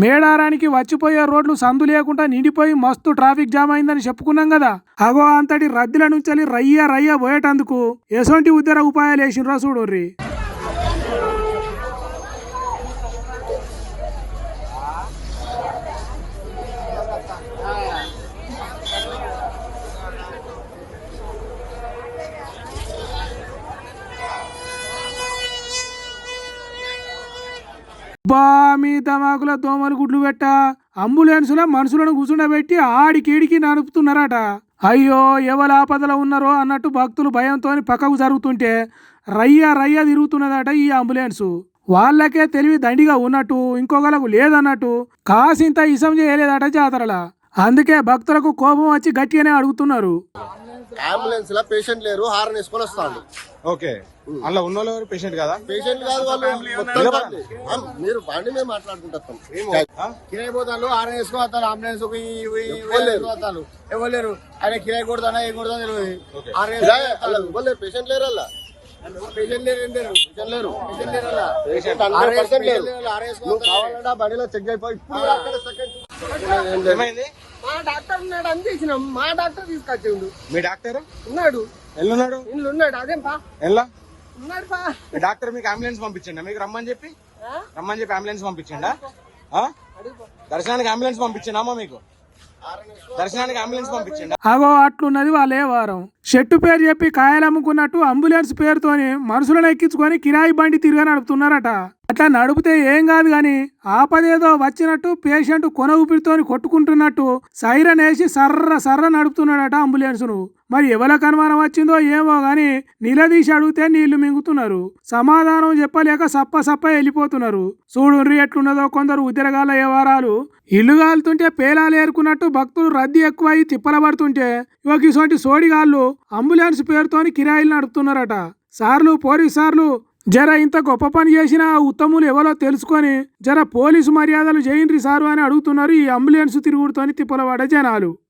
మేడారానికి వచ్చిపోయే రోడ్లు సందు లేకుండా నిండిపోయి మస్తు ట్రాఫిక్ జామ్ అయిందని చెప్పుకున్నాం కదా. అగో అంతటి రద్దీల నుంచి రయ్య రయ్య పోయేటందుకు ఎసొంటి ఉద్దర ఉపాయాలు వేసినరా చూడుర్రి. బా మీ తమాకుల దోమలు గుడ్లు పెట్ట అంబులెన్సుల మనుషులను కూర్చుండబెట్టి ఆడికేడికి నడుపుతున్నారట. అయ్యో ఎవరు ఆపదలో ఉన్నారో అన్నట్టు భక్తులు భయంతో పక్కకు జరుగుతుంటే రయ్య రయ్య తిరుగుతున్నదట ఈ అంబులెన్సు. వాళ్ళకే తెలివి దండిగా ఉన్నట్టు ఇంకొకలకు లేదన్నట్టు కాసింత ఇసం చేయలేదట జాతరలా. అందుకే భక్తులకు కోపం వచ్చి గట్టిగానే అడుగుతున్నారు. అంబులెన్స్ లా పేషెంట్ లేరు, హార్న్ వేసుకొని వస్తాడు. ఓకే, అలా ఉన్న వాళ్ళు పేషెంట్ కదా? పేషెంట్ కాదు వాళ్ళు. మీరు బండి మేము మాట్లాడుకుంటాం. కిరాయి పోతాను, హార్న్ వేసుకొని వస్తాను. అంబులెన్స్ వస్తాను, ఎవరు లేరు. ఆయన కిరాయి కొడతానా ఏం కొడతా తెలియదు. పేషెంట్ లేరు, అలా పేషెంట్ లేరు, ఏం లేరు, పేషెంట్ లేరు, పేషెంట్ లేరు, అలా పేషెంట్ లేరు. కావాలంటే బండిలో చెక్ అయిపోయి మా డాక్టర్ ఉన్నాడు అని తెచ్చినాం. మా డాక్టర్ తీసుకొచ్చిండు. మీ డాక్టర్ ఉన్నాడు, ఎల్లున్నాడు, ఇల్లు ఉన్నాడు. అదేం పా ఎలా ఉన్నాడు పా. మీ డాక్టర్ మీకు అంబులెన్స్ పంపించండి, మీకు రమ్మని చెప్పి అంబులెన్స్ పంపించండా? దర్శనానికి అంబులెన్స్ పంపించిండా? మీకు దర్శనానికి అంబులెన్స్ పంపించండి. అగో అట్లున్నది వాళ్ళే వారం. చెట్టు పేరు చెప్పి కాయలు అమ్ముకున్నట్టు అంబులెన్స్ పేరుతోని మనుషులను ఎక్కించుకొని కిరాయి బండి తిరిగా నడుపుతున్నారట. అట్లా నడిపితే ఏం కాదు గాని ఆపదేదో వచ్చినట్టు పేషెంట్ కొన ఊపిరితోని కొట్టుకుంటున్నట్టు సైరన్ వేసి సర్ర సర్ర నడుపుతున్నాడట అంబులెన్స్ను. మరి ఎవరికి అనుమానం వచ్చిందో ఏమో గాని నిలదీసి అడిగితే నీళ్లు మింగుతున్నారు. సమాధానం చెప్పలేక సప్ప సప్ప వెళ్ళిపోతున్నారు. చూడుర్రి ఎట్లున్నదో కొందరు ఉద్రగాల వ్యవహారాలు. ఇల్లు కాలుతుంటే పేలాలు ఏరుకున్నట్టు భక్తులు రద్దీ ఎక్కువై తిప్పల పడుతుంటే ఇటువంటి సోడిగాళ్ళు అంబులెన్స్ పేరుతోని కిరాయిలు నడుపుతున్నారట. సార్లు పోలీస్ సార్లు జర ఇంత గొప్ప పని చేసిన ఉత్తములు ఎవరో తెలుసుకొని జర పోలీసు మర్యాదలు చేయండి సారు అని అడుగుతున్నారు ఈ అంబులెన్స్ తిరుగుడుతోని తిప్పలవాడ జనాలు.